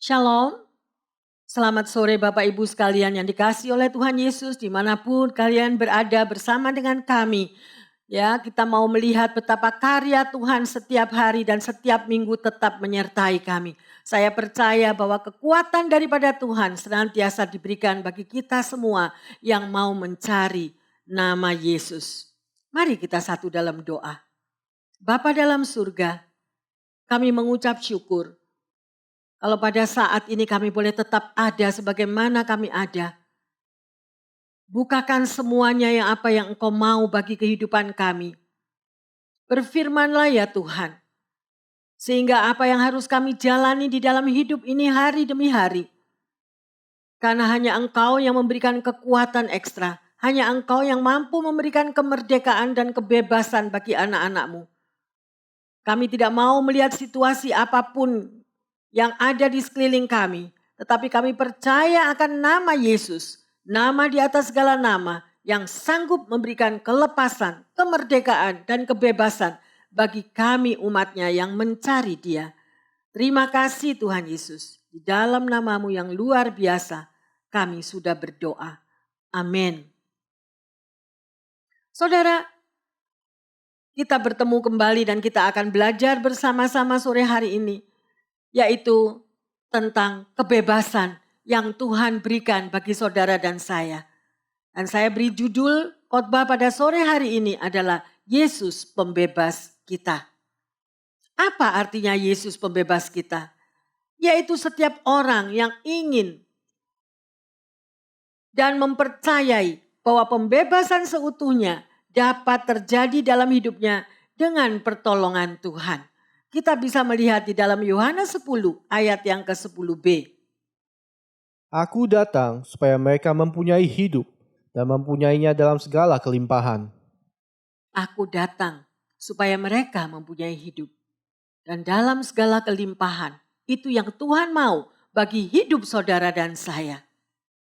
Shalom, selamat sore Bapak Ibu sekalian yang dikasihi oleh Tuhan Yesus dimanapun kalian berada bersama dengan kami. Ya, kita mau melihat betapa karya Tuhan setiap hari dan setiap minggu tetap menyertai kami. Saya percaya bahwa kekuatan daripada Tuhan senantiasa diberikan bagi kita semua yang mau mencari nama Yesus. Mari kita satu dalam doa. Bapa dalam surga, kami mengucap syukur kalau pada saat ini kami boleh tetap ada sebagaimana kami ada. Bukakan semuanya yang apa yang Engkau mau bagi kehidupan kami. Berfirmanlah ya Tuhan. Sehingga apa yang harus kami jalani di dalam hidup ini hari demi hari. Karena hanya Engkau yang memberikan kekuatan ekstra. Hanya Engkau yang mampu memberikan kemerdekaan dan kebebasan bagi anak-anak-Mu. Kami tidak mau melihat situasi apapun yang ada di sekeliling kami. Tetapi kami percaya akan nama Yesus. Nama di atas segala nama yang sanggup memberikan kelepasan, kemerdekaan dan kebebasan bagi kami umatnya yang mencari Dia. Terima kasih Tuhan Yesus. Di dalam nama-Mu yang luar biasa kami sudah berdoa. Amin. Saudara, kita bertemu kembali dan kita akan belajar bersama-sama sore hari ini. Yaitu tentang kebebasan yang Tuhan berikan bagi saudara dan saya. Dan saya beri judul khotbah pada sore hari ini adalah Yesus pembebas kita. Apa artinya Yesus pembebas kita? Yaitu setiap orang yang ingin dan mempercayai bahwa pembebasan seutuhnya dapat terjadi dalam hidupnya dengan pertolongan Tuhan. Kita bisa melihat di dalam Yohanes 10 ayat yang ke-10b. Aku datang supaya mereka mempunyai hidup dan mempunyainya dalam segala kelimpahan. Aku datang supaya mereka mempunyai hidup. Dan dalam segala kelimpahan, itu yang Tuhan mau bagi hidup saudara dan saya.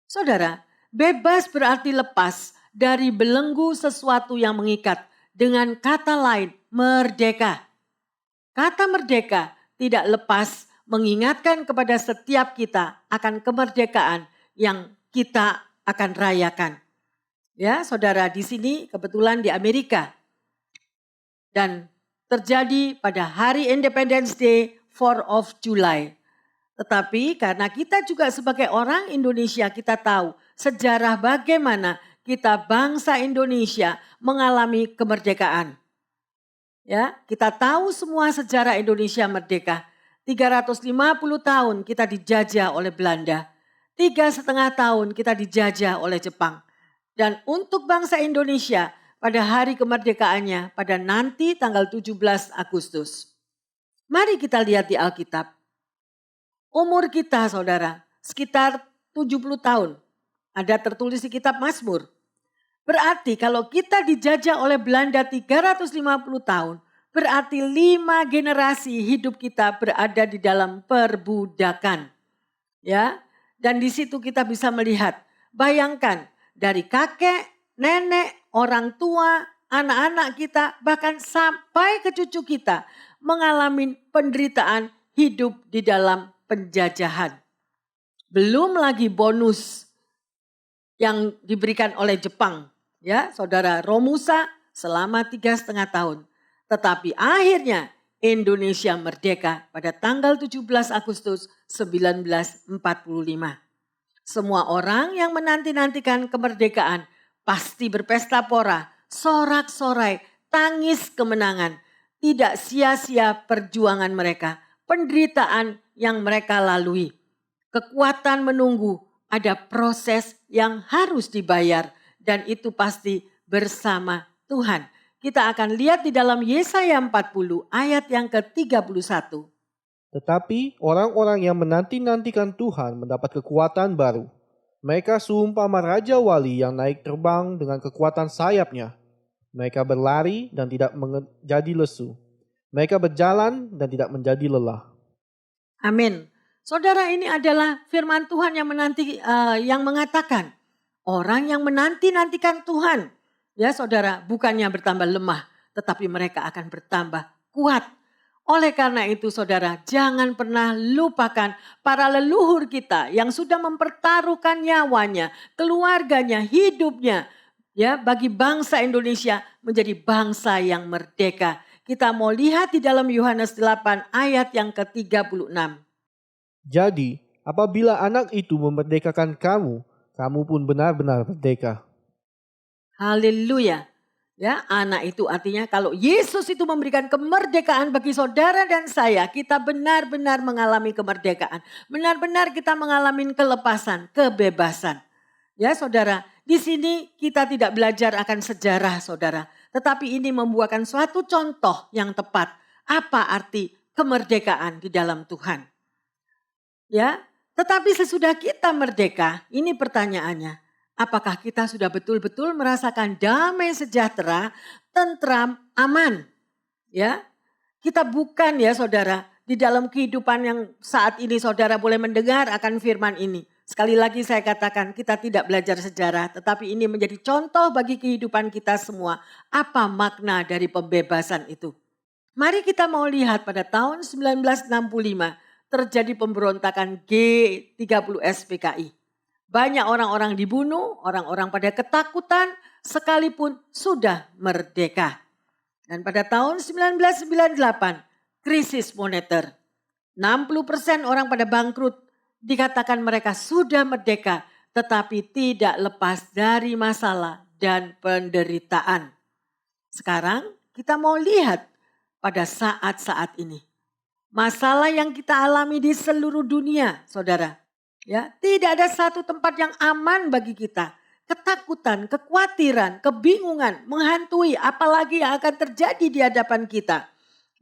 Saudara, bebas berarti lepas dari belenggu sesuatu yang mengikat. Dengan kata lain, merdeka. Kata merdeka tidak lepas mengingatkan kepada setiap kita akan kemerdekaan yang kita akan rayakan. Ya, saudara, di sini kebetulan di Amerika. Dan terjadi pada hari Independence Day 4 of July. Tetapi karena kita juga sebagai orang Indonesia kita tahu sejarah bagaimana kita bangsa Indonesia mengalami kemerdekaan. Ya, kita tahu semua sejarah Indonesia merdeka. 350 tahun kita dijajah oleh Belanda. 3,5 tahun kita dijajah oleh Jepang. Dan untuk bangsa Indonesia pada hari kemerdekaannya pada nanti tanggal 17 Agustus. Mari kita lihat di Alkitab. Umur kita saudara sekitar 70 tahun. Ada tertulis di kitab Mazmur. Berarti kalau kita dijajah oleh Belanda 350 tahun, berarti 5 generasi hidup kita berada di dalam perbudakan. Ya, dan di situ kita bisa melihat, bayangkan dari kakek, nenek, orang tua, anak-anak kita, bahkan sampai ke cucu kita mengalami penderitaan hidup di dalam penjajahan. Belum lagi bonus yang diberikan oleh Jepang. Ya, saudara Romusa selama 3,5 tahun. Tetapi akhirnya Indonesia merdeka pada tanggal 17 Agustus 1945. Semua orang yang menanti-nantikan kemerdekaan pasti berpesta pora, sorak-sorai, tangis kemenangan. Tidak sia-sia perjuangan mereka, penderitaan yang mereka lalui. Kekuatan menunggu, ada proses yang harus dibayar. Dan itu pasti bersama Tuhan. Kita akan lihat di dalam Yesaya 40 ayat yang ke-31. Tetapi orang-orang yang menanti-nantikan Tuhan mendapat kekuatan baru. Mereka seumpama Raja Wali yang naik terbang dengan kekuatan sayapnya. Mereka berlari dan tidak menjadi lesu. Mereka berjalan dan tidak menjadi lelah. Amin. Saudara, ini adalah firman Tuhan yang mengatakan orang yang menanti-nantikan Tuhan. Ya saudara, bukannya bertambah lemah, tetapi mereka akan bertambah kuat. Oleh karena itu saudara, jangan pernah lupakan para leluhur kita yang sudah mempertaruhkan nyawanya, keluarganya, hidupnya, ya, bagi bangsa Indonesia menjadi bangsa yang merdeka. Kita mau lihat di dalam Yohanes 8 ayat yang ke-36. Jadi, apabila anak itu memerdekakan kamu, kamu pun benar-benar merdeka. Haleluya. Ya, anak itu artinya kalau Yesus itu memberikan kemerdekaan bagi saudara dan saya, kita benar-benar mengalami kemerdekaan. Benar-benar kita mengalami kelepasan, kebebasan. Ya saudara, di sini kita tidak belajar akan sejarah saudara. Tetapi ini membuahkan suatu contoh yang tepat. Apa arti kemerdekaan di dalam Tuhan. Ya, tetapi sesudah kita merdeka, ini pertanyaannya. Apakah kita sudah betul-betul merasakan damai sejahtera, tentram, aman? Ya, kita bukan ya saudara, di dalam kehidupan yang saat ini saudara boleh mendengar akan firman ini. Sekali lagi saya katakan kita tidak belajar sejarah, tetapi ini menjadi contoh bagi kehidupan kita semua. Apa makna dari pembebasan itu? Mari kita mau lihat pada tahun 1965 terjadi pemberontakan G30S PKI. Banyak orang-orang dibunuh, orang-orang pada ketakutan sekalipun sudah merdeka. Dan pada tahun 1998 krisis moneter. 60% orang pada bangkrut, dikatakan mereka sudah merdeka tetapi tidak lepas dari masalah dan penderitaan. Sekarang kita mau lihat pada saat-saat ini. Masalah yang kita alami di seluruh dunia, saudara. Ya, tidak ada satu tempat yang aman bagi kita. Ketakutan, kekhawatiran, kebingungan menghantui apalagi yang akan terjadi di hadapan kita.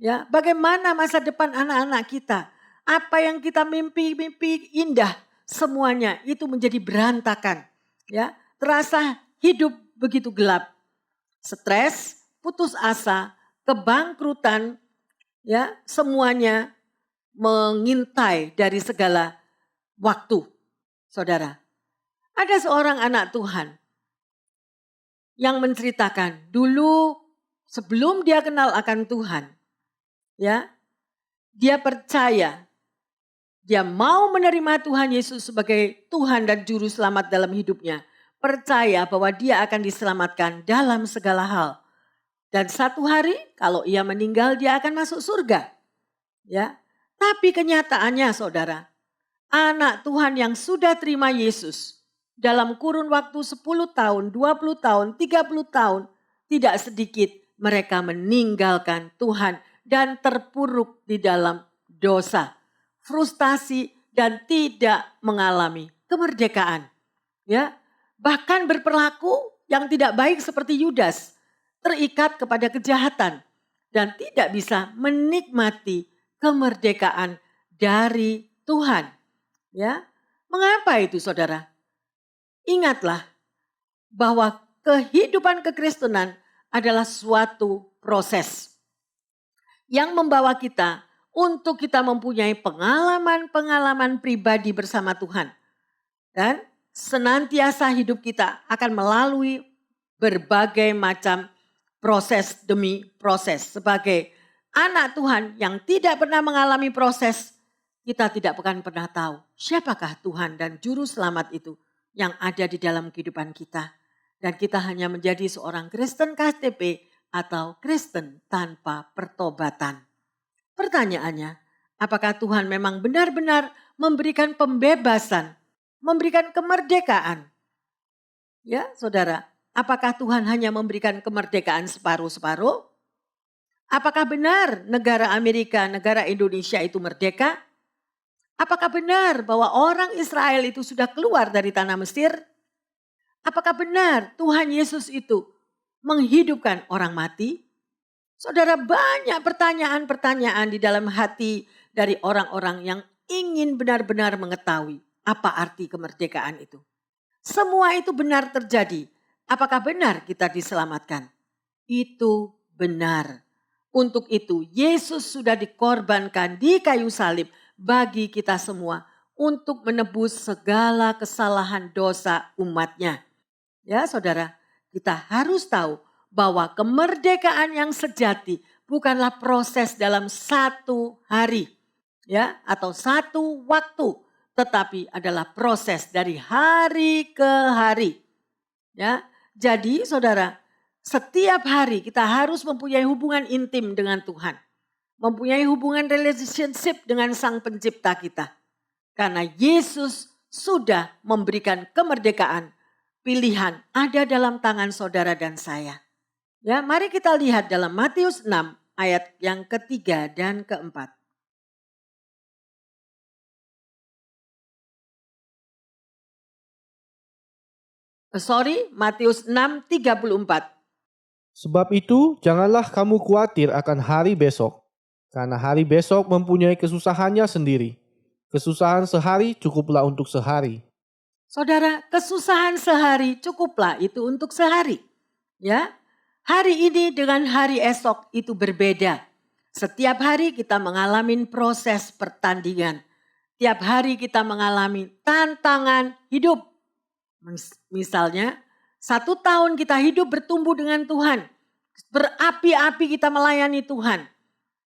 Ya, bagaimana masa depan anak-anak kita? Apa yang kita mimpi-mimpi indah, semuanya itu menjadi berantakan. Ya, terasa hidup begitu gelap. Stres, putus asa, kebangkrutan, ya, semuanya mengintai dari segala waktu. Saudara, ada seorang anak Tuhan yang menceritakan dulu sebelum dia kenal akan Tuhan, ya, dia percaya, dia mau menerima Tuhan Yesus sebagai Tuhan dan Juru Selamat dalam hidupnya. Percaya bahwa dia akan diselamatkan dalam segala hal. Dan satu hari kalau ia meninggal dia akan masuk surga. Ya, tapi kenyataannya saudara, anak Tuhan yang sudah terima Yesus dalam kurun waktu 10 tahun, 20 tahun, 30 tahun, tidak sedikit mereka meninggalkan Tuhan dan terpuruk di dalam dosa, frustasi dan tidak mengalami kemerdekaan. Ya, bahkan berperilaku yang tidak baik seperti Yudas, terikat kepada kejahatan dan tidak bisa menikmati kemerdekaan dari Tuhan. Ya, mengapa itu saudara? Ingatlah bahwa kehidupan kekristenan adalah suatu proses yang membawa kita untuk kita mempunyai pengalaman-pengalaman pribadi bersama Tuhan. Dan senantiasa hidup kita akan melalui berbagai macam proses demi proses. Sebagai anak Tuhan yang tidak pernah mengalami proses, kita tidak akan pernah tahu siapakah Tuhan dan Juru Selamat itu yang ada di dalam kehidupan kita. Dan kita hanya menjadi seorang Kristen KTP atau Kristen tanpa pertobatan. Pertanyaannya, apakah Tuhan memang benar-benar memberikan pembebasan, memberikan kemerdekaan? Ya saudara, apakah Tuhan hanya memberikan kemerdekaan separuh-separuh? Apakah benar negara Amerika, negara Indonesia itu merdeka? Apakah benar bahwa orang Israel itu sudah keluar dari tanah Mesir? Apakah benar Tuhan Yesus itu menghidupkan orang mati? Saudara, banyak pertanyaan-pertanyaan di dalam hati dari orang-orang yang ingin benar-benar mengetahui apa arti kemerdekaan itu. Semua itu benar terjadi. Apakah benar kita diselamatkan? Itu benar. Untuk itu Yesus sudah dikorbankan di kayu salib bagi kita semua untuk menebus segala kesalahan dosa umatnya. Ya saudara, kita harus tahu bahwa kemerdekaan yang sejati bukanlah proses dalam satu hari, ya, atau satu waktu, tetapi adalah proses dari hari ke hari. Ya, jadi saudara, setiap hari kita harus mempunyai hubungan intim dengan Tuhan. Mempunyai hubungan relationship dengan Sang Pencipta kita. Karena Yesus sudah memberikan kemerdekaan. Pilihan ada dalam tangan saudara dan saya. Ya, mari kita lihat dalam Matius 6 ayat yang ketiga dan keempat. Matius 6:34. Sebab itu, janganlah kamu khawatir akan hari besok, karena hari besok mempunyai kesusahannya sendiri. Kesusahan sehari cukuplah untuk sehari. Saudara, kesusahan sehari cukuplah itu untuk sehari. Ya, hari ini dengan hari esok itu berbeda. Setiap hari kita mengalami proses pertandingan. Tiap hari kita mengalami tantangan hidup. Misalnya, 1 tahun kita hidup bertumbuh dengan Tuhan. Berapi-api kita melayani Tuhan.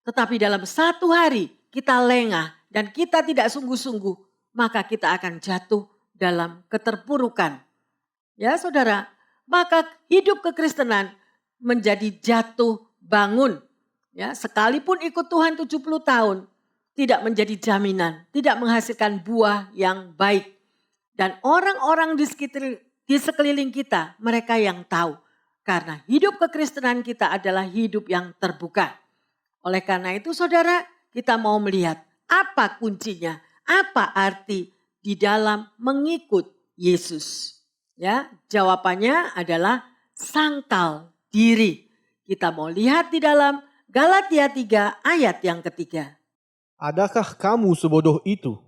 Tetapi dalam 1 hari kita lengah dan kita tidak sungguh-sungguh, maka kita akan jatuh dalam keterpurukan. Ya saudara, maka hidup kekristenan menjadi jatuh bangun. Ya, sekalipun ikut Tuhan 70 tahun, tidak menjadi jaminan, tidak menghasilkan buah yang baik. Dan orang-orang di sekeliling kita, mereka yang tahu. Karena hidup kekristenan kita adalah hidup yang terbuka. Oleh karena itu saudara, kita mau melihat apa kuncinya, apa arti di dalam mengikut Yesus. Ya, jawabannya adalah sangkal diri. Kita mau lihat di dalam Galatia 3 ayat yang ketiga. Adakah kamu sebodoh itu?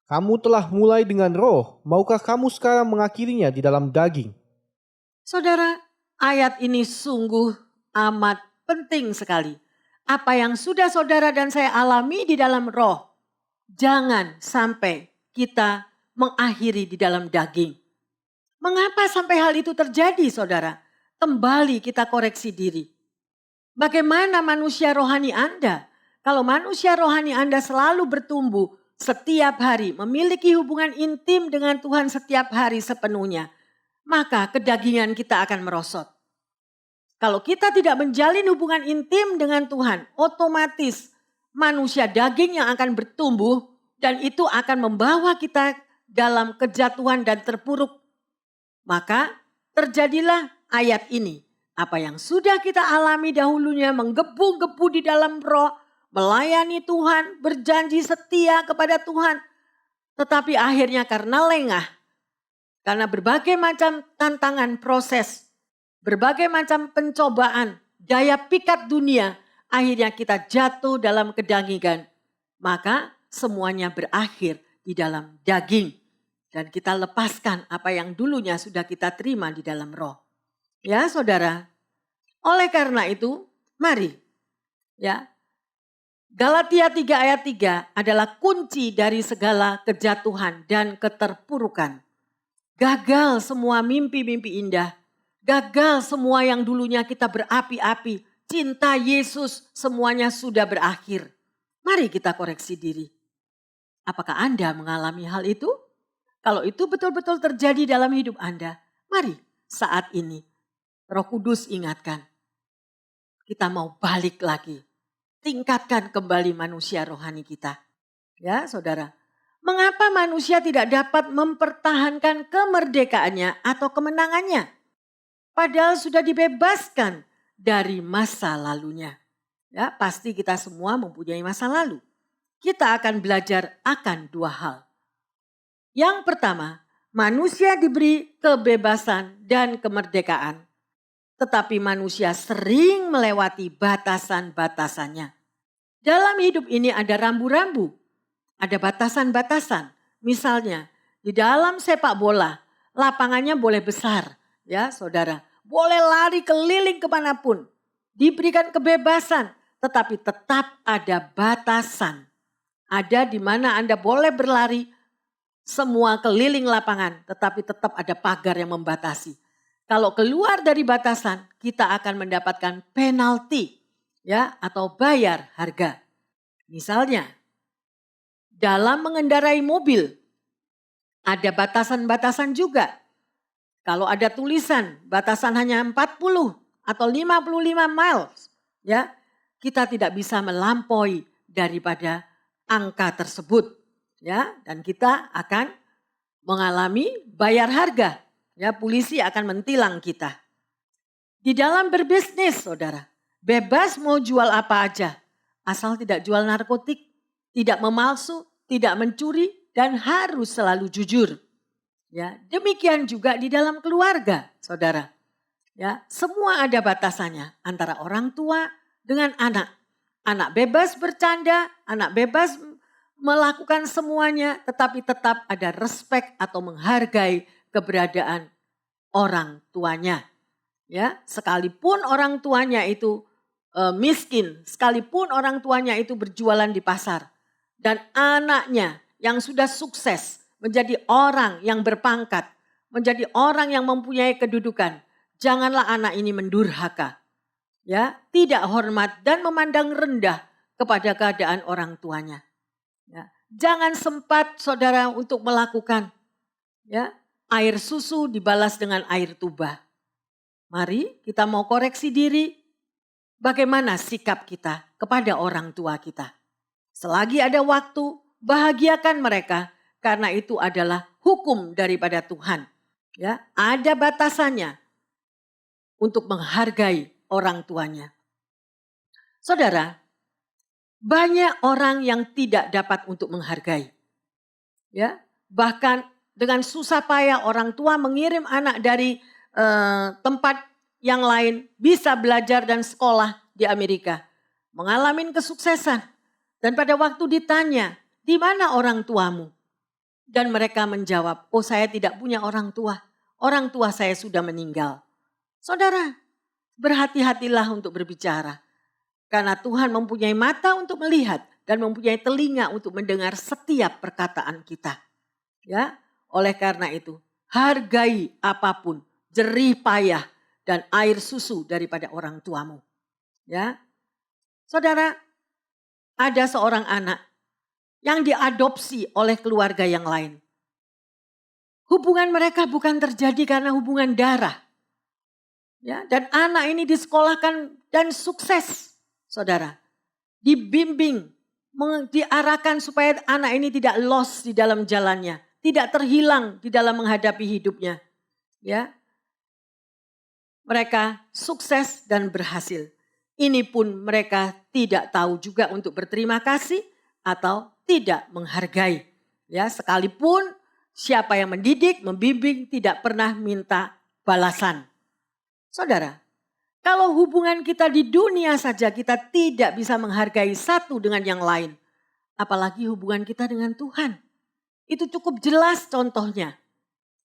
Kamu telah mulai dengan roh, maukah kamu sekarang mengakhirinya di dalam daging? Saudara, ayat ini sungguh amat penting sekali. Apa yang sudah saudara dan saya alami di dalam roh, jangan sampai kita mengakhiri di dalam daging. Mengapa sampai hal itu terjadi saudara? Kembali kita koreksi diri. Bagaimana manusia rohani Anda? Kalau manusia rohani Anda selalu bertumbuh setiap hari, memiliki hubungan intim dengan Tuhan setiap hari sepenuhnya, maka kedagingan kita akan merosot. Kalau kita tidak menjalin hubungan intim dengan Tuhan, otomatis manusia daging yang akan bertumbuh dan itu akan membawa kita dalam kejatuhan dan terpuruk. Maka terjadilah ayat ini. Apa yang sudah kita alami dahulunya menggebu-gebu di dalam roh, melayani Tuhan, berjanji setia kepada Tuhan. Tetapi akhirnya karena lengah, karena berbagai macam tantangan proses, berbagai macam pencobaan, daya pikat dunia, akhirnya kita jatuh dalam kedagingan. Maka semuanya berakhir di dalam daging. Dan kita lepaskan apa yang dulunya sudah kita terima di dalam roh. Ya saudara, oleh karena itu mari ya, Galatia 3 ayat 3 adalah kunci dari segala kejatuhan dan keterpurukan. Gagal semua mimpi-mimpi indah. Gagal semua yang dulunya kita berapi-api. Cinta Yesus semuanya sudah berakhir. Mari kita koreksi diri. Apakah Anda mengalami hal itu? Kalau itu betul-betul terjadi dalam hidup Anda, mari saat ini Roh Kudus ingatkan. Kita mau balik lagi. Tingkatkan kembali manusia rohani kita. Ya saudara. Mengapa manusia tidak dapat mempertahankan kemerdekaannya atau kemenangannya? Padahal sudah dibebaskan dari masa lalunya. Ya, pasti kita semua mempunyai masa lalu. Kita akan belajar akan 2 hal. Yang pertama, manusia diberi kebebasan dan kemerdekaan. Tetapi manusia sering melewati batasan-batasannya. Dalam hidup ini ada rambu-rambu. Ada batasan-batasan. Misalnya di dalam sepak bola lapangannya boleh besar. Ya saudara. Boleh lari keliling kemanapun. Diberikan kebebasan. Tetapi tetap ada batasan. Ada di mana Anda boleh berlari semua keliling lapangan. Tetapi tetap ada pagar yang membatasi. Kalau keluar dari batasan kita akan mendapatkan penalti. ya, atau bayar harga. Misalnya, dalam mengendarai mobil ada batasan-batasan juga. Kalau ada tulisan batasan hanya 40 atau 55 miles, ya, kita tidak bisa melampaui daripada angka tersebut, ya, dan kita akan mengalami bayar harga, ya, polisi akan mentilang kita. Di dalam berbisnis, saudara, bebas mau jual apa aja, asal tidak jual narkotik, tidak memalsu, tidak mencuri, dan harus selalu jujur. Ya, demikian juga di dalam keluarga, saudara. Ya, semua ada batasannya antara orang tua dengan anak. Anak bebas bercanda, anak bebas melakukan semuanya, tetapi tetap ada respek atau menghargai keberadaan orang tuanya. Ya, sekalipun orang tuanya itu miskin, sekalipun orang tuanya itu berjualan di pasar, dan anaknya yang sudah sukses menjadi orang yang berpangkat, menjadi orang yang mempunyai kedudukan, janganlah anak ini mendurhaka, ya, tidak hormat dan memandang rendah kepada keadaan orang tuanya. Ya, jangan sempat saudara untuk melakukan, ya, air susu dibalas dengan air tuba. Mari kita mau koreksi diri, bagaimana sikap kita kepada orang tua kita. Selagi ada waktu, bahagiakan mereka karena itu adalah hukum daripada Tuhan. Ya, ada batasannya untuk menghargai orang tuanya. Saudara, banyak orang yang tidak dapat untuk menghargai. Ya, bahkan dengan susah payah orang tua mengirim anak dari tempat yang lain bisa belajar dan sekolah di Amerika. Mengalami kesuksesan. Dan pada waktu ditanya, di mana orang tuamu? Dan mereka menjawab, oh saya tidak punya orang tua. Orang tua saya sudah meninggal. Saudara, berhati-hatilah untuk berbicara. Karena Tuhan mempunyai mata untuk melihat dan mempunyai telinga untuk mendengar setiap perkataan kita. Ya, oleh karena itu, hargai apapun, jerih payah dan air susu daripada orang tuamu. Ya. Saudara, ada seorang anak yang diadopsi oleh keluarga yang lain. Hubungan mereka bukan terjadi karena hubungan darah. Ya, dan anak ini disekolahkan dan sukses, saudara. Dibimbing, diarahkan supaya anak ini tidak lost di dalam jalannya, tidak terhilang di dalam menghadapi hidupnya. Ya. Mereka sukses dan berhasil. Ini pun mereka tidak tahu juga untuk berterima kasih atau tidak menghargai. Ya, sekalipun siapa yang mendidik, membimbing tidak pernah minta balasan. Saudara, kalau hubungan kita di dunia saja kita tidak bisa menghargai satu dengan yang lain, apalagi hubungan kita dengan Tuhan. Itu cukup jelas contohnya.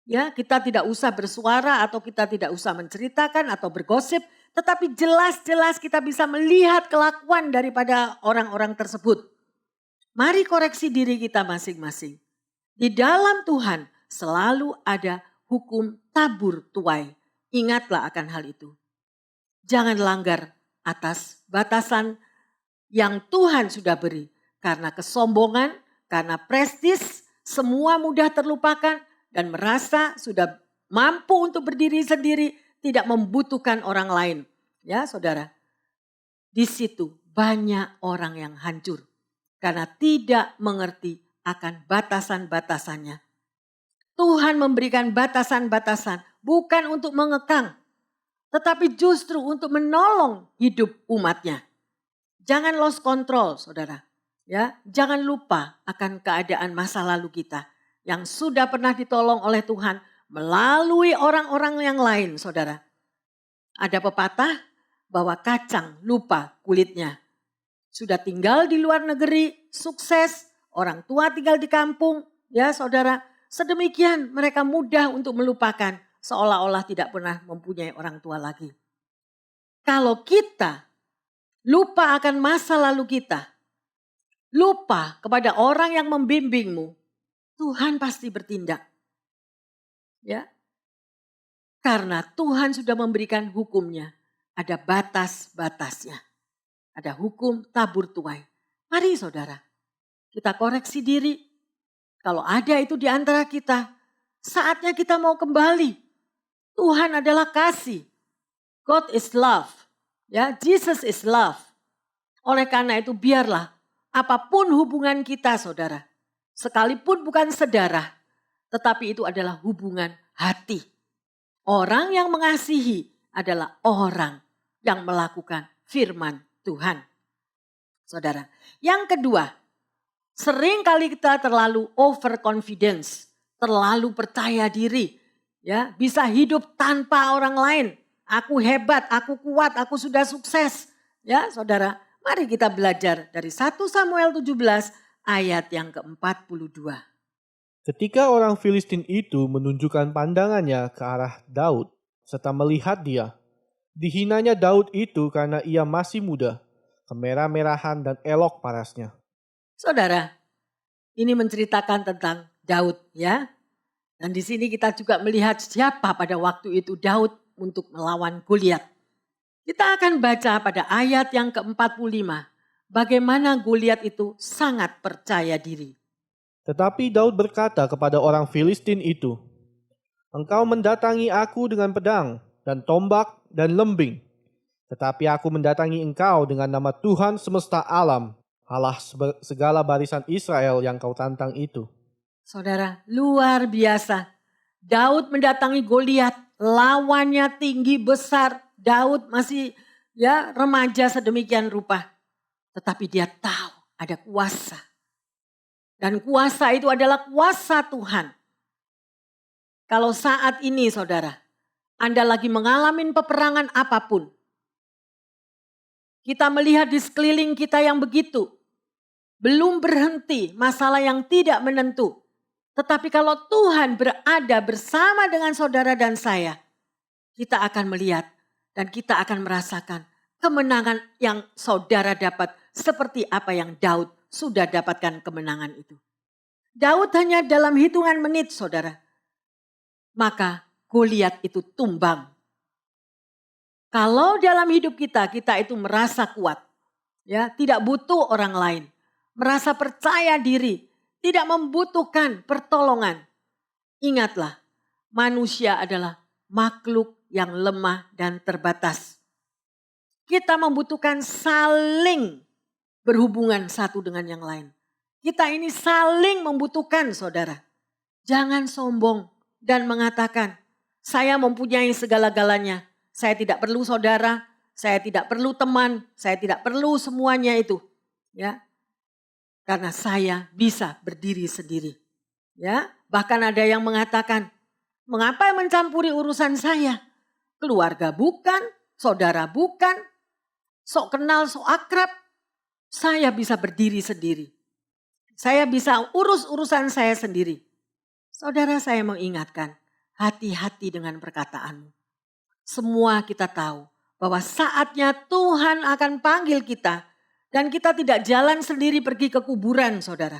Ya, kita tidak usah bersuara atau kita tidak usah menceritakan atau bergosip, tetapi jelas-jelas kita bisa melihat kelakuan daripada orang-orang tersebut. Mari koreksi diri kita masing-masing. Di dalam Tuhan selalu ada hukum tabur tuai. Ingatlah akan hal itu. Jangan langgar atas batasan yang Tuhan sudah beri. Karena kesombongan, karena prestis, semua mudah terlupakan dan merasa sudah mampu untuk berdiri sendiri, tidak membutuhkan orang lain. Ya, saudara. Di situ banyak orang yang hancur karena tidak mengerti akan batasan-batasannya. Tuhan memberikan batasan-batasan bukan untuk mengekang, tetapi justru untuk menolong hidup umatnya. Jangan lost control, saudara. Ya, jangan lupa akan keadaan masa lalu kita yang sudah pernah ditolong oleh Tuhan melalui orang-orang yang lain, saudara. Ada pepatah bahwa kacang lupa kulitnya. Sudah tinggal di luar negeri, sukses, orang tua tinggal di kampung, ya saudara. Sedemikian mereka mudah untuk melupakan, seolah-olah tidak pernah mempunyai orang tua lagi. Kalau kita lupa akan masa lalu kita, lupa kepada orang yang membimbingmu, Tuhan pasti bertindak. Ya. Karena Tuhan sudah memberikan hukumnya, ada batas-batasnya. ada hukum tabur tuai. Mari saudara, kita koreksi diri. Kalau ada itu di antara kita, saatnya kita mau kembali. Tuhan adalah kasih. God is love. Ya, Jesus is love. Oleh karena itu biarlah apapun hubungan kita saudara, sekalipun bukan sedarah, tetapi itu adalah hubungan hati. Orang yang mengasihi adalah orang yang melakukan firman Tuhan. Saudara, yang kedua, sering kali kita terlalu overconfidence, terlalu percaya diri, ya, bisa hidup tanpa orang lain. Aku hebat, aku kuat, aku sudah sukses. Ya, saudara, mari kita belajar dari 1 Samuel 17 ayat yang ke-42. Ketika orang Filistin itu menunjukkan pandangannya ke arah Daud serta melihat dia, dihinanya Daud itu karena ia masih muda, kemerah-merahan dan elok parasnya. Saudara, ini menceritakan tentang Daud ya. Dan di sini kita juga melihat siapa pada waktu itu Daud untuk melawan Goliat. Kita akan baca pada ayat yang ke-45 bagaimana Goliat itu sangat percaya diri. Tetapi Daud berkata kepada orang Filistin itu, "Engkau mendatangi aku dengan pedang dan tombak dan lembing. Tetapi aku mendatangi engkau dengan nama Tuhan semesta alam, Allah segala barisan Israel yang kau tantang itu." Saudara, luar biasa. Daud mendatangi Goliat, lawannya tinggi besar. Daud masih ya remaja sedemikian rupa. Tetapi dia tahu ada kuasa. Dan kuasa itu adalah kuasa Tuhan. Kalau saat ini saudara, Anda lagi mengalami peperangan apapun. Kita melihat di sekeliling kita yang begitu. Belum berhenti masalah yang tidak menentu. Tetapi kalau Tuhan berada bersama dengan saudara dan saya, kita akan melihat dan kita akan merasakan kemenangan yang saudara dapat seperti apa yang Daud sudah dapatkan kemenangan itu. Daud hanya dalam hitungan menit saudara, maka Goliat itu tumbang. Kalau dalam hidup kita itu merasa kuat, ya tidak butuh orang lain, merasa percaya diri, tidak membutuhkan pertolongan. Ingatlah, manusia adalah makhluk yang lemah dan terbatas. Kita membutuhkan saling berhubungan satu dengan yang lain. Kita ini saling membutuhkan saudara. Jangan sombong dan mengatakan, saya mempunyai segala-galanya. Saya tidak perlu saudara, saya tidak perlu teman, saya tidak perlu semuanya itu. Ya, karena saya bisa berdiri sendiri. Ya, bahkan ada yang mengatakan, mengapa mencampuri urusan saya? Keluarga bukan, saudara bukan, sok kenal, sok akrab. Saya bisa berdiri sendiri. Saya bisa urus urusan saya sendiri. Saudara, saya mengingatkan, hati-hati dengan perkataanmu. Semua kita tahu bahwa saatnya Tuhan akan panggil kita. Dan kita tidak jalan sendiri pergi ke kuburan saudara.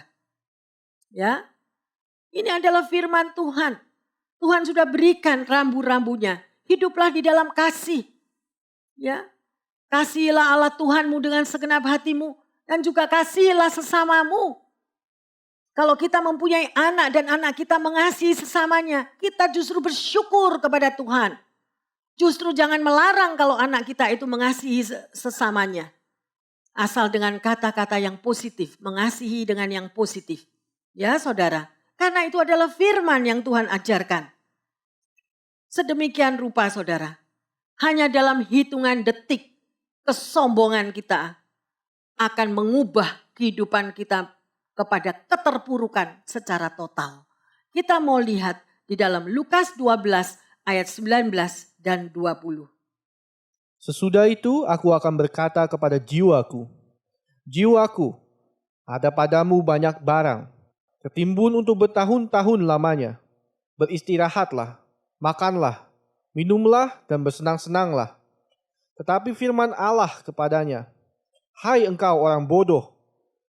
Ya, ini adalah firman Tuhan. Tuhan sudah berikan rambu-rambunya. Hiduplah di dalam kasih. Ya, kasihilah Allah Tuhanmu dengan segenap hatimu. Dan juga kasihilah sesamamu. Kalau kita mempunyai anak dan anak kita mengasihi sesamanya, kita justru bersyukur kepada Tuhan. Justru jangan melarang kalau anak kita itu mengasihi sesamanya. Asal dengan kata-kata yang positif, mengasihi dengan yang positif. Ya saudara, karena itu adalah firman yang Tuhan ajarkan. Sedemikian rupa saudara, hanya dalam hitungan detik kesombongan kita akan mengubah kehidupan kita kepada keterpurukan secara total. Kita mau lihat di dalam Lukas 12 ayat 19 dan 20. Sesudah itu aku akan berkata kepada jiwaku, "Jiwaku, ada padamu banyak barang, ketimbun untuk bertahun-tahun lamanya. Beristirahatlah, makanlah, minumlah dan bersenang-senanglah." Tetapi firman Allah kepadanya, "Hai engkau orang bodoh,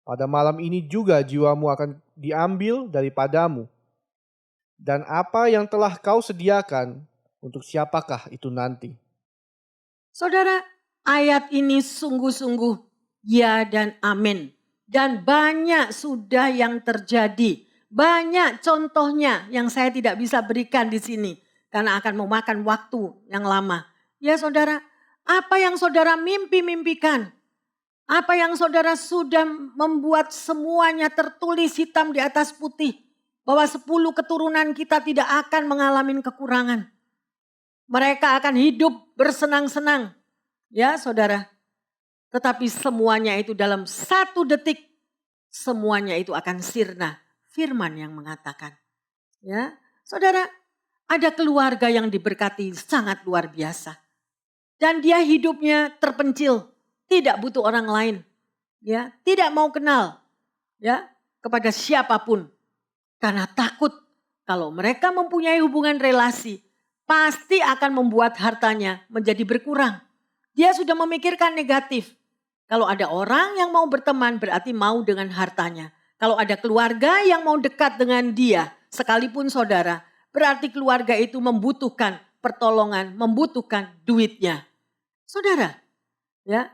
pada malam ini juga jiwamu akan diambil daripadamu. Dan apa yang telah kau sediakan, untuk siapakah itu nanti?" Saudara, ayat ini sungguh-sungguh ya dan amin. Dan banyak sudah yang terjadi. Banyak contohnya yang saya tidak bisa berikan di sini. Karena akan memakan waktu yang lama. Ya saudara, apa yang saudara mimpi-mimpikan? Apa yang saudara sudah membuat semuanya tertulis hitam di atas putih. Bahwa 10 keturunan kita tidak akan mengalami kekurangan. Mereka akan hidup bersenang-senang. Ya saudara. Tetapi semuanya itu dalam 1 detik. Semuanya itu akan sirna. Firman yang mengatakan. Ya, saudara, ada keluarga yang diberkati sangat luar biasa. Dan dia hidupnya terpencil. Tidak butuh orang lain. Ya, tidak mau kenal ya kepada siapapun. Karena takut kalau mereka mempunyai hubungan relasi, pasti akan membuat hartanya menjadi berkurang. Dia sudah memikirkan negatif. Kalau ada orang yang mau berteman berarti mau dengan hartanya. Kalau ada keluarga yang mau dekat dengan dia, sekalipun saudara, berarti keluarga itu membutuhkan pertolongan, membutuhkan duitnya. Saudara, ya,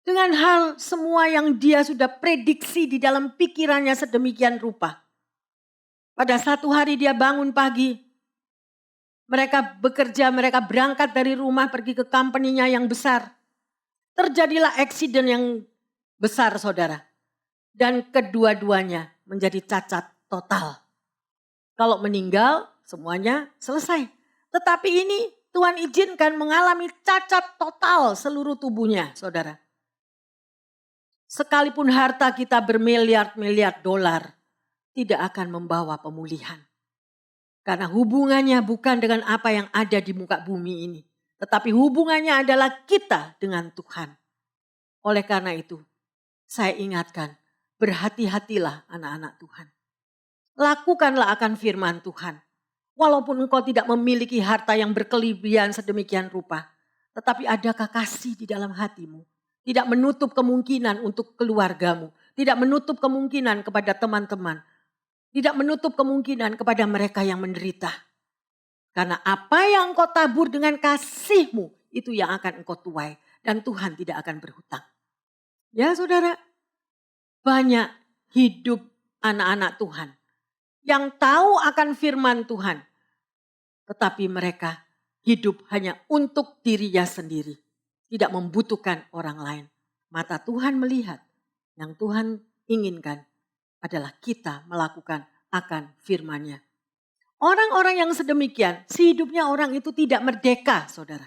dengan hal semua yang dia sudah prediksi di dalam pikirannya sedemikian rupa. Pada satu hari dia bangun pagi. Mereka bekerja, mereka berangkat dari rumah pergi ke company-nya yang besar. Terjadilah accident yang besar saudara. Dan kedua-duanya menjadi cacat total. Kalau meninggal semuanya selesai. Tetapi ini Tuhan izinkan mengalami cacat total seluruh tubuhnya saudara. Sekalipun harta kita bermiliar-miliar dolar, tidak akan membawa pemulihan. Karena hubungannya bukan dengan apa yang ada di muka bumi ini. Tetapi hubungannya adalah kita dengan Tuhan. Oleh karena itu, saya ingatkan, berhati-hatilah anak-anak Tuhan. Lakukanlah akan firman Tuhan. Walaupun engkau tidak memiliki harta yang berkelebihan sedemikian rupa. Tetapi adakah kasih di dalam hatimu? Tidak menutup kemungkinan untuk keluargamu. Tidak menutup kemungkinan kepada teman-teman. Tidak menutup kemungkinan kepada mereka yang menderita. Karena apa yang engkau tabur dengan kasihmu, itu yang akan engkau tuai. Dan Tuhan tidak akan berhutang. Ya saudara, banyak hidup anak-anak Tuhan. Yang tahu akan firman Tuhan. Tetapi mereka hidup hanya untuk dirinya sendiri. Tidak membutuhkan orang lain. Mata Tuhan melihat. Yang Tuhan inginkan adalah kita melakukan akan firman-Nya. Orang-orang yang sedemikian, hidupnya orang itu tidak merdeka, saudara.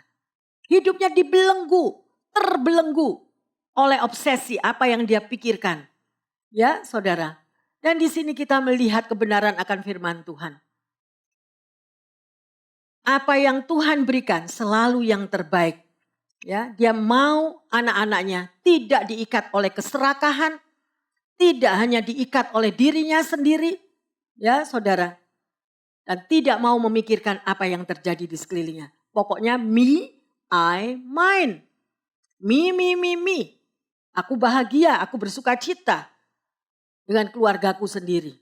Hidupnya dibelenggu, terbelenggu oleh obsesi apa yang dia pikirkan. Ya, saudara. Dan di sini kita melihat kebenaran akan firman Tuhan. Apa yang Tuhan berikan selalu yang terbaik. Ya, dia mau anak-anaknya tidak diikat oleh keserakahan, tidak hanya diikat oleh dirinya sendiri, ya saudara. Dan tidak mau memikirkan apa yang terjadi di sekelilingnya. Pokoknya me, I, mine. Me. Aku bahagia, aku bersuka cita dengan keluargaku sendiri.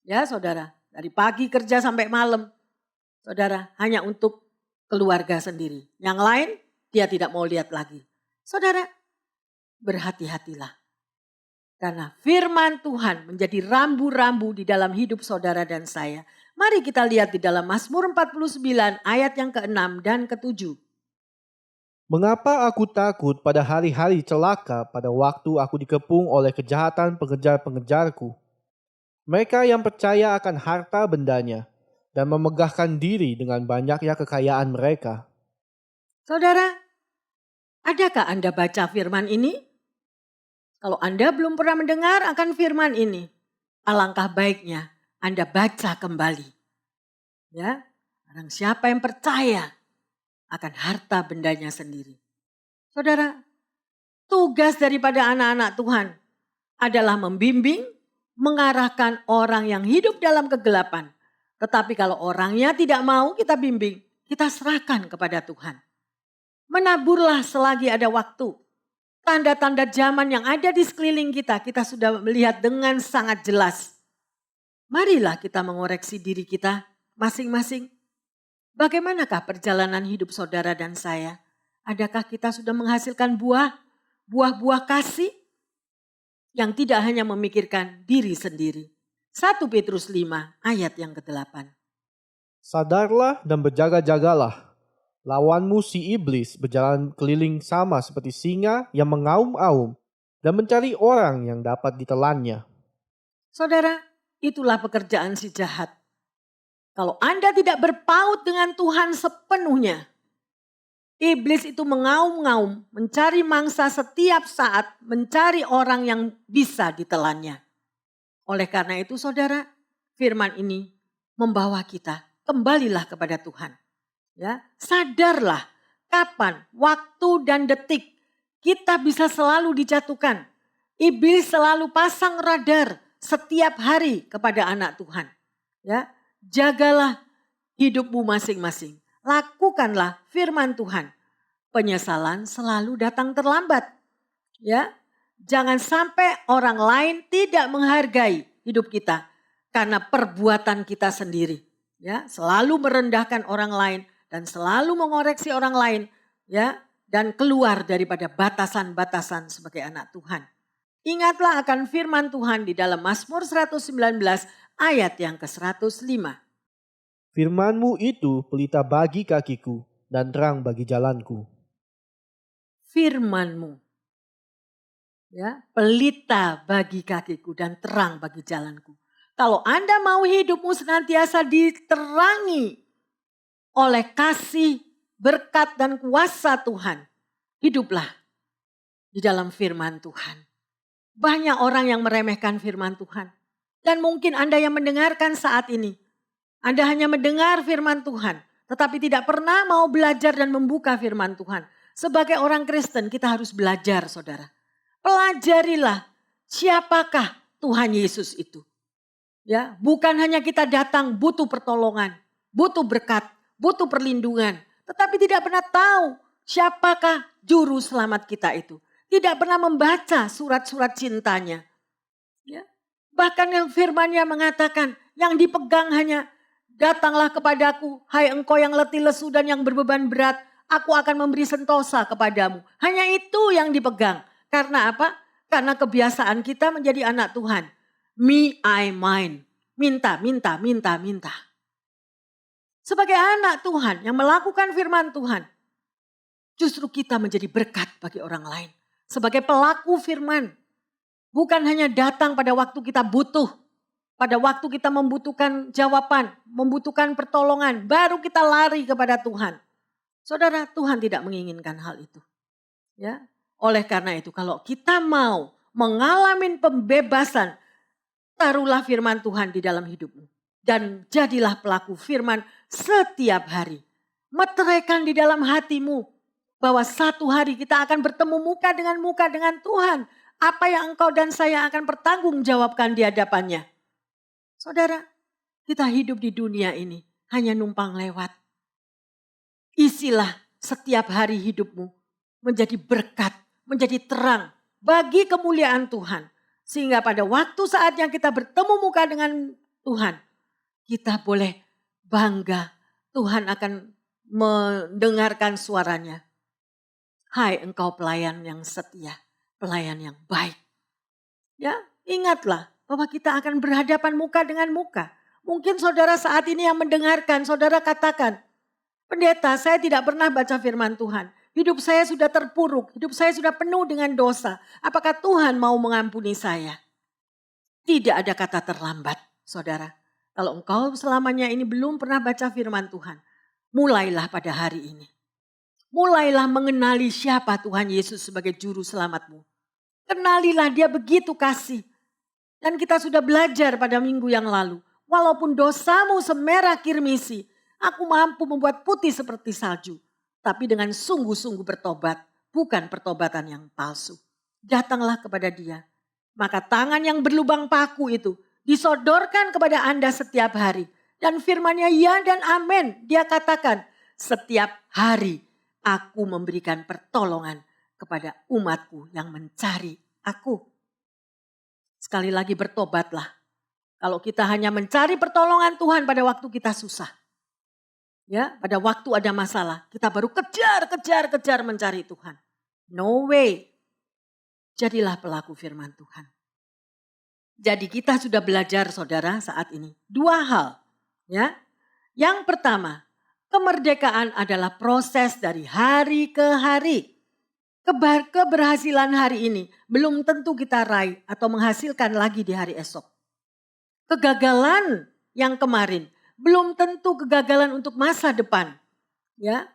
Ya saudara, dari pagi kerja sampai malam. Saudara, hanya untuk keluarga sendiri. Yang lain, dia tidak mau lihat lagi. Saudara, berhati-hatilah. Karena firman Tuhan menjadi rambu-rambu di dalam hidup saudara dan saya. Mari kita lihat di dalam Mazmur 49 ayat yang ke-6 dan ke-7. Mengapa aku takut pada hari-hari celaka pada waktu aku dikepung oleh kejahatan pengejar-pengejarku? Mereka yang percaya akan harta bendanya dan memegahkan diri dengan banyaknya kekayaan mereka. Saudara, adakah Anda baca firman ini? Kalau Anda belum pernah mendengar akan firman ini, alangkah baiknya Anda baca kembali. Ya, barang siapa yang percaya akan harta bendanya sendiri. Saudara, tugas daripada anak-anak Tuhan adalah membimbing, mengarahkan orang yang hidup dalam kegelapan. Tetapi kalau orangnya tidak mau kita bimbing, kita serahkan kepada Tuhan. Menaburlah selagi ada waktu. Tanda-tanda zaman yang ada di sekeliling kita, kita sudah melihat dengan sangat jelas. Marilah kita mengoreksi diri kita masing-masing. Bagaimanakah perjalanan hidup saudara dan saya? Adakah kita sudah menghasilkan buah? buah-buah kasih yang tidak hanya memikirkan diri sendiri. 1 Petrus 5 ayat yang ke-8. Sadarlah dan berjaga-jagalah. Lawanmu si iblis berjalan keliling sama seperti singa yang mengaum-aum dan mencari orang yang dapat ditelannya. Saudara, itulah pekerjaan si jahat. Kalau Anda tidak berpaut dengan Tuhan sepenuhnya, iblis itu mengaum-ngaum, mencari mangsa setiap saat, mencari orang yang bisa ditelannya. Oleh karena itu saudara, firman ini membawa kita, kembalilah kepada Tuhan. Ya, sadarlah kapan, waktu dan detik kita bisa selalu dijatuhkan. Iblis selalu pasang radar setiap hari kepada anak Tuhan. Ya, jagalah hidupmu masing-masing. Lakukanlah firman Tuhan. Penyesalan selalu datang terlambat. Ya, jangan sampai orang lain tidak menghargai hidup kita karena perbuatan kita sendiri. Ya, selalu merendahkan orang lain dan selalu mengoreksi orang lain, ya, dan keluar daripada batasan-batasan sebagai anak Tuhan. Ingatlah akan firman Tuhan di dalam Mazmur 119 ayat yang ke-105. Firman-Mu itu pelita bagi kakiku dan terang bagi jalanku. Firman-Mu, ya, pelita bagi kakiku dan terang bagi jalanku. Kalau Anda mau hidupmu senantiasa diterangi oleh kasih, berkat dan kuasa Tuhan, hiduplah di dalam firman Tuhan. Banyak orang yang meremehkan firman Tuhan. Dan mungkin Anda yang mendengarkan saat ini, Anda hanya mendengar firman Tuhan, tetapi tidak pernah mau belajar dan membuka firman Tuhan. Sebagai orang Kristen kita harus belajar, saudara. Pelajarilah siapakah Tuhan Yesus itu. Ya, bukan hanya kita datang butuh pertolongan, butuh berkat, butuh perlindungan, tetapi tidak pernah tahu siapakah juru selamat kita itu. Tidak pernah membaca surat-surat cintanya. Ya. Bahkan yang firman-Nya mengatakan, yang dipegang hanya datanglah kepadaku, hai engkau yang letih lesu dan yang berbeban berat, aku akan memberi sentosa kepadamu. Hanya itu yang dipegang. Karena apa? Karena kebiasaan kita menjadi anak Tuhan. Me, I, mine. Minta, minta, minta, minta. Sebagai anak Tuhan yang melakukan firman Tuhan, justru kita menjadi berkat bagi orang lain. Sebagai pelaku firman, bukan hanya datang pada waktu kita butuh, pada waktu kita membutuhkan jawaban, membutuhkan pertolongan, baru kita lari kepada Tuhan. Saudara, Tuhan tidak menginginkan hal itu. Ya, oleh karena itu kalau kita mau mengalami pembebasan, taruhlah firman Tuhan di dalam hidupmu. Dan jadilah pelaku firman setiap hari. Meteraikan di dalam hatimu bahwa satu hari kita akan bertemu muka dengan Tuhan. Apa yang engkau dan saya akan pertanggungjawabkan di hadapannya. Saudara, kita hidup di dunia ini hanya numpang lewat. Isilah setiap hari hidupmu menjadi berkat, menjadi terang bagi kemuliaan Tuhan. Sehingga pada waktu saatnya kita bertemu muka dengan Tuhan, kita boleh bangga. Tuhan akan mendengarkan suaranya. Hai engkau pelayan yang setia, pelayan yang baik. Ya, ingatlah bahwa kita akan berhadapan muka dengan muka. Mungkin saudara saat ini yang mendengarkan, saudara katakan, pendeta, saya tidak pernah baca firman Tuhan. Hidup saya sudah terpuruk, hidup saya sudah penuh dengan dosa. Apakah Tuhan mau mengampuni saya? Tidak ada kata terlambat, saudara. Kalau engkau selamanya ini belum pernah baca firman Tuhan, mulailah pada hari ini. Mulailah mengenali siapa Tuhan Yesus sebagai juru selamatmu. Kenalilah dia begitu kasih. Dan kita sudah belajar pada minggu yang lalu. Walaupun dosamu semerah kirmisi, aku mampu membuat putih seperti salju. Tapi dengan sungguh-sungguh bertobat, bukan pertobatan yang palsu. Datanglah kepada dia. Maka tangan yang berlubang paku itu disodorkan kepada Anda setiap hari. Dan firman-Nya ya dan amin. Dia katakan setiap hari aku memberikan pertolongan kepada umatku yang mencari aku. Sekali lagi bertobatlah. Kalau kita hanya mencari pertolongan Tuhan pada waktu kita susah. Ya, pada waktu ada masalah, kita baru kejar mencari Tuhan. No way. jadilah pelaku firman Tuhan. Jadi kita sudah belajar saudara saat ini 2 hal. Ya. Yang pertama, kemerdekaan adalah proses dari hari ke hari. Keberhasilan hari ini belum tentu kita raih atau menghasilkan lagi di hari esok. Kegagalan yang kemarin belum tentu kegagalan untuk masa depan. Ya.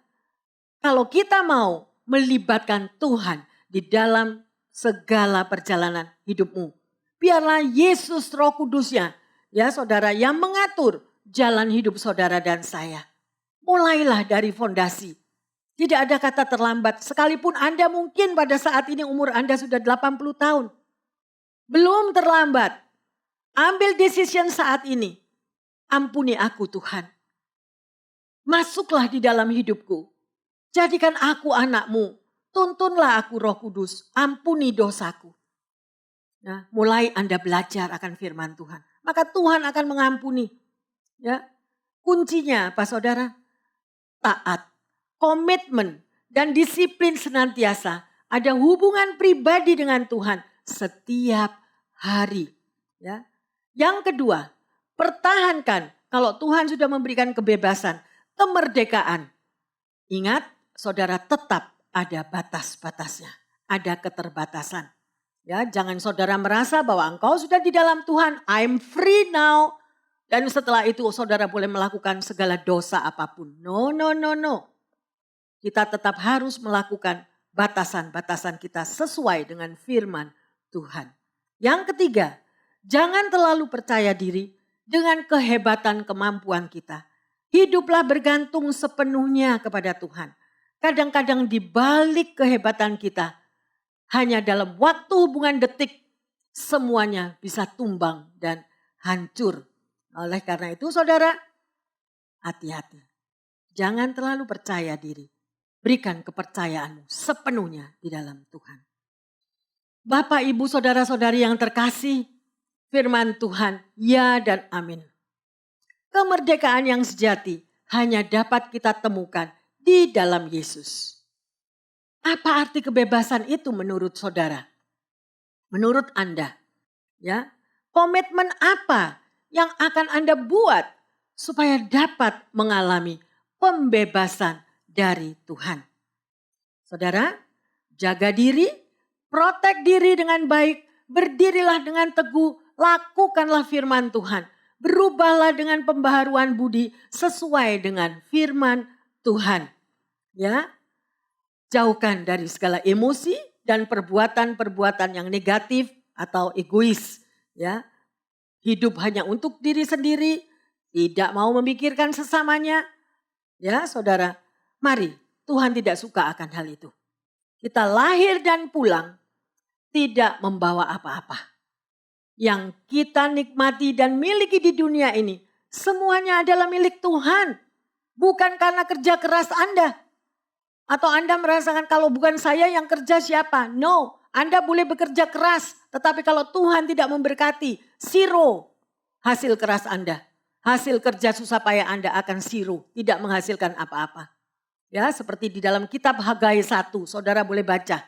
Kalau kita mau melibatkan Tuhan di dalam segala perjalanan hidupmu, biarlah Yesus Roh Kudusnya, ya saudara, yang mengatur jalan hidup saudara dan saya. Mulailah dari fondasi. Tidak ada kata terlambat. Sekalipun Anda mungkin pada saat ini umur Anda sudah 80 tahun. Belum terlambat. Ambil decision saat ini. Ampuni aku Tuhan. Masuklah di dalam hidupku. Jadikan aku anakmu. Tuntunlah aku Roh Kudus. Ampuni dosaku. Nah, mulai Anda belajar akan firman Tuhan. Maka Tuhan akan mengampuni. Ya, kuncinya apa saudara? Taat. Komitmen dan disiplin senantiasa. Ada hubungan pribadi dengan Tuhan setiap hari. Ya. Yang kedua, pertahankan kalau Tuhan sudah memberikan kebebasan, kemerdekaan. Ingat, saudara tetap ada batas-batasnya, ada keterbatasan. Ya, jangan saudara merasa bahwa engkau sudah di dalam Tuhan, I'm free now. Dan setelah itu saudara boleh melakukan segala dosa apapun. No. Kita tetap harus melakukan batasan-batasan kita sesuai dengan firman Tuhan. Yang ketiga, jangan terlalu percaya diri dengan kehebatan kemampuan kita. Hiduplah bergantung sepenuhnya kepada Tuhan. Kadang-kadang di balik kehebatan kita, hanya dalam waktu hubungan detik, semuanya bisa tumbang dan hancur. Oleh karena itu saudara, hati-hati. Jangan terlalu percaya diri. Berikan kepercayaanmu sepenuhnya di dalam Tuhan. Bapak, Ibu, Saudara-saudari yang terkasih, firman Tuhan ya dan amin. Kemerdekaan yang sejati hanya dapat kita temukan di dalam Yesus. Apa arti kebebasan itu menurut saudara? Menurut Anda? Ya, komitmen apa yang akan Anda buat supaya dapat mengalami pembebasan dari Tuhan? Saudara, jaga diri, protek diri dengan baik, berdirilah dengan teguh, lakukanlah firman Tuhan. Berubahlah dengan pembaharuan budi sesuai dengan firman Tuhan. Ya, jauhkan dari segala emosi dan perbuatan-perbuatan yang negatif atau egois. Ya, hidup hanya untuk diri sendiri, tidak mau memikirkan sesamanya. Ya, saudara, mari, Tuhan tidak suka akan hal itu. Kita lahir dan pulang tidak membawa apa-apa. Yang kita nikmati dan miliki di dunia ini, semuanya adalah milik Tuhan. Bukan karena kerja keras Anda. Atau Anda merasakan kalau bukan saya yang kerja siapa? No, Anda boleh bekerja keras. Tetapi kalau Tuhan tidak memberkati, zero hasil keras Anda. Hasil kerja susah payah Anda akan zero, tidak menghasilkan apa-apa. Ya, seperti di dalam kitab Hagai 1, saudara boleh baca.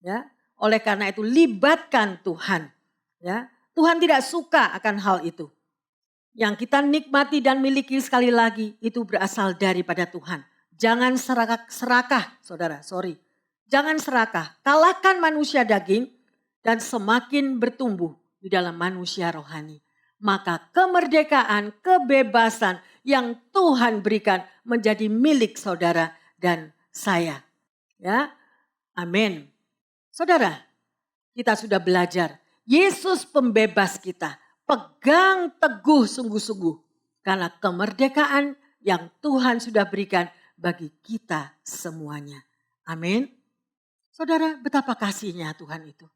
Ya, oleh karena itu libatkan Tuhan. Ya, Tuhan tidak suka akan hal itu. Yang kita nikmati dan miliki sekali lagi itu berasal daripada Tuhan. Jangan serakah, saudara, Jangan serakah, kalahkan manusia daging dan semakin bertumbuh di dalam manusia rohani. Maka kemerdekaan, kebebasan yang Tuhan berikan menjadi milik saudara dan saya. Ya, amin. Saudara, kita sudah belajar. Yesus pembebas kita. Pegang teguh sungguh-sungguh. Karena kemerdekaan yang Tuhan sudah berikan bagi kita semuanya. Amin. Saudara, betapa kasihnya Tuhan itu.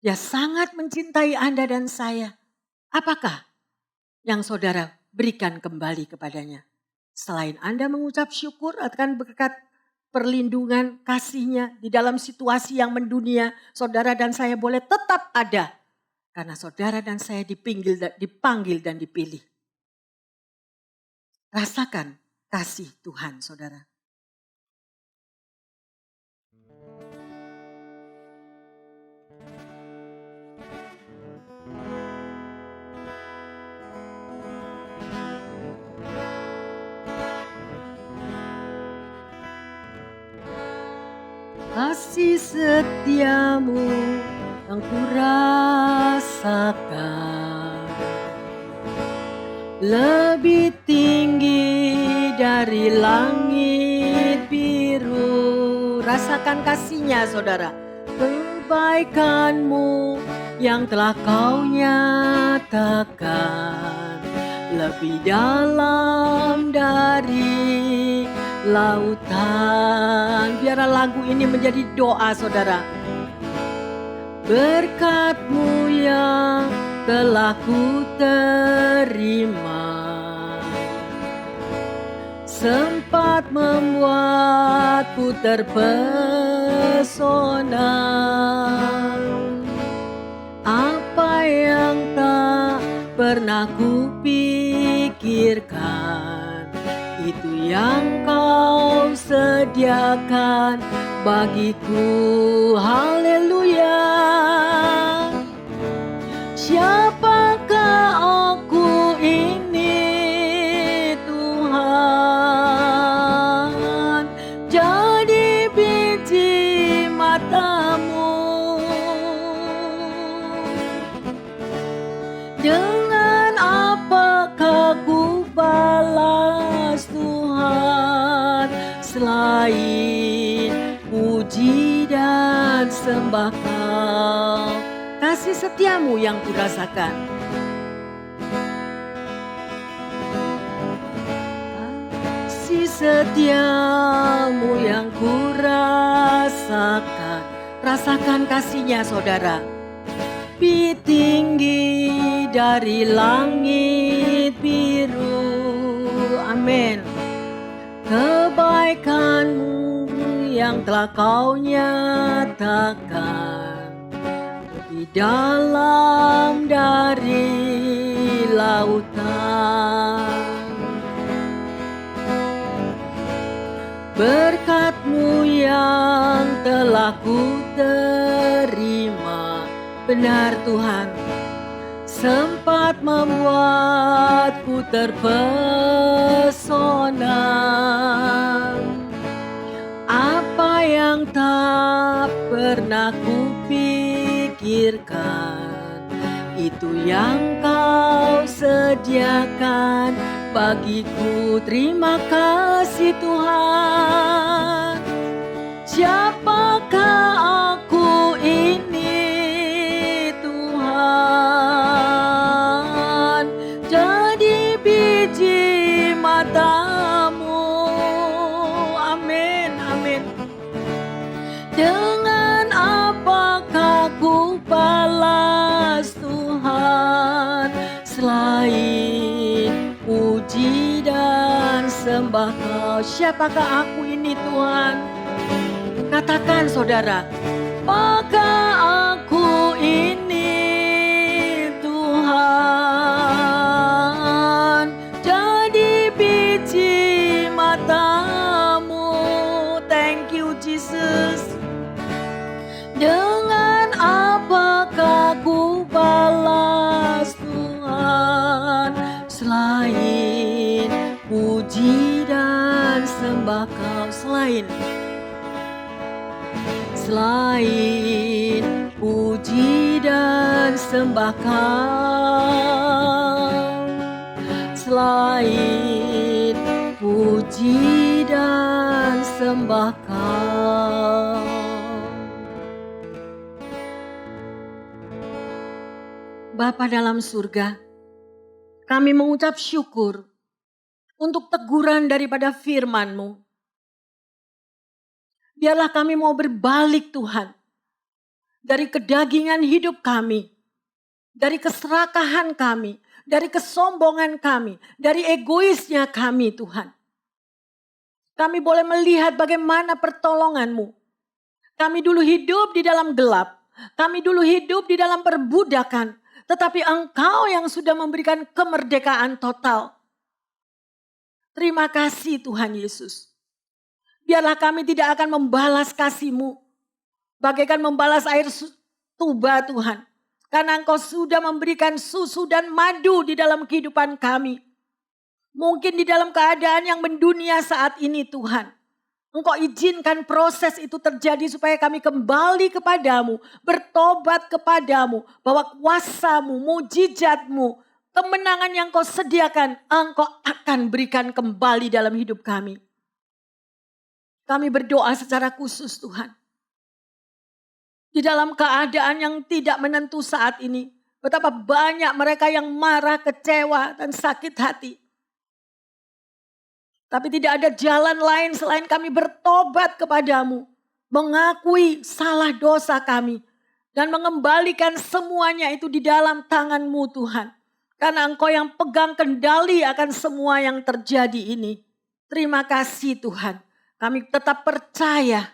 Dia sangat mencintai Anda dan saya. Apakah yang saudara berikan kembali kepadanya? Selain Anda mengucap syukur akan berkat perlindungan kasihnya di dalam situasi yang mendunia, saudara dan saya boleh tetap ada. Karena saudara dan saya dipanggil dan dipilih. Rasakan kasih Tuhan, saudara. Kasih setiamu yang kurasakan lebih tinggi dari langit biru. Rasakan kasihnya saudara. Kebaikanmu yang telah kau nyatakan lebih dalam dari lautan. Biarlah lagu ini menjadi doa saudara. Berkat-Mu yang telah ku terima sempat membuatku terpesona. Apa yang tak pernah ku pikirkan, itu yang kau sediakan bagiku. Haleluya. Siapakah aku ini Tuhan, jadi biji mata-Mu. Dengan apakah ku balas Tuhan, selain puji dan sembah Kau. Kasih setiamu yang kurasakan. Kasih setiamu yang kurasakan. Rasakan kasihnya saudara. Lebih tinggi dari langit biru. Amin. Kebaikan-Mu yang telah Kau nyatakan di dalam dari lautan. Berkat-Mu yang telah ku terima, benar Tuhan, sempat membuatku terpesona. Apa yang tak pernah ku pikirkan, itu yang Kau sediakan bagiku. Terima kasih Tuhan. Siapakah aku ini Tuhan, jadi biji mata-Mu. Amin, amin. Dengan apakah ku balas Tuhan, selain puji dan sembah Kau. Siapakah aku ini Tuhan? Katakan saudara, apakah aku ini Tuhan, jadi biji mata-Mu. Thank you Jesus. Dengan apakah ku balas Tuhan, selain puji dan sembah Kau. Selain puji dan sembah Kau, selain puji dan sembah Kau. Bapa dalam surga, kami mengucap syukur untuk teguran daripada firman-Mu. Biarlah kami mau berbalik Tuhan, dari kedagingan hidup kami, dari keserakahan kami, dari kesombongan kami, dari egoisnya kami Tuhan. Kami boleh melihat bagaimana pertolongan-Mu. Kami dulu hidup di dalam gelap, kami dulu hidup di dalam perbudakan, tetapi Engkau yang sudah memberikan kemerdekaan total. Terima kasih Tuhan Yesus. Biarlah kami tidak akan membalas kasih-Mu bagaikan membalas air tuba Tuhan. Karena Engkau sudah memberikan susu dan madu di dalam kehidupan kami. Mungkin di dalam keadaan yang mendunia saat ini Tuhan. Engkau izinkan proses itu terjadi supaya kami kembali kepadamu, bertobat kepadamu, bahwa kuasamu, mujizatmu, kemenangan yang kau sediakan, engkau akan berikan kembali dalam hidup kami. Kami berdoa secara khusus Tuhan. Di dalam keadaan yang tidak menentu saat ini, betapa banyak mereka yang marah, kecewa, dan sakit hati. Tapi tidak ada jalan lain selain kami bertobat kepadamu. Mengakui salah dosa kami. Dan mengembalikan semuanya itu di dalam tangan-Mu Tuhan. Karena Engkau yang pegang kendali akan semua yang terjadi ini. Terima kasih Tuhan. Kami tetap percaya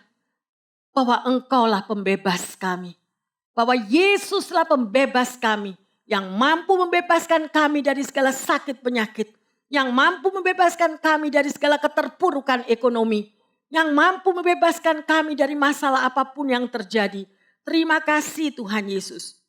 bahwa Engkaulah pembebas kami. Bahwa Yesuslah pembebas kami. Yang mampu membebaskan kami dari segala sakit penyakit. Yang mampu membebaskan kami dari segala keterpurukan ekonomi. Yang mampu membebaskan kami dari masalah apapun yang terjadi. Terima kasih Tuhan Yesus.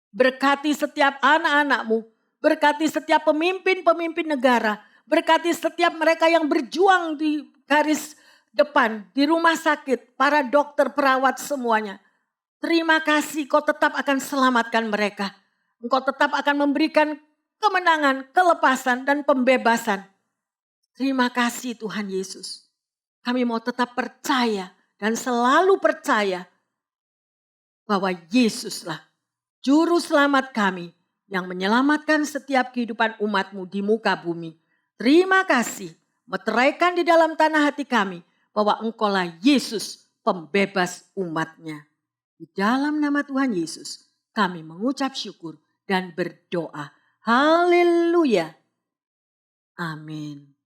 Berkati setiap anak-anak-Mu. Berkati setiap pemimpin-pemimpin negara. Berkati setiap mereka yang berjuang di garis depan. Di rumah sakit. Para dokter, perawat semuanya. Terima kasih Kau tetap akan selamatkan mereka. Engkau tetap akan memberikan kemenangan, kelepasan, dan pembebasan. Terima kasih Tuhan Yesus. Kami mau tetap percaya dan selalu percaya bahwa Yesuslah Juru Selamat kami yang menyelamatkan setiap kehidupan umat-Mu di muka bumi. Terima kasih. Meteraikan di dalam tanah hati kami bahwa Engkaulah Yesus pembebas umat-Nya. Di dalam nama Tuhan Yesus kami mengucap syukur dan berdoa. Haleluya. Amin.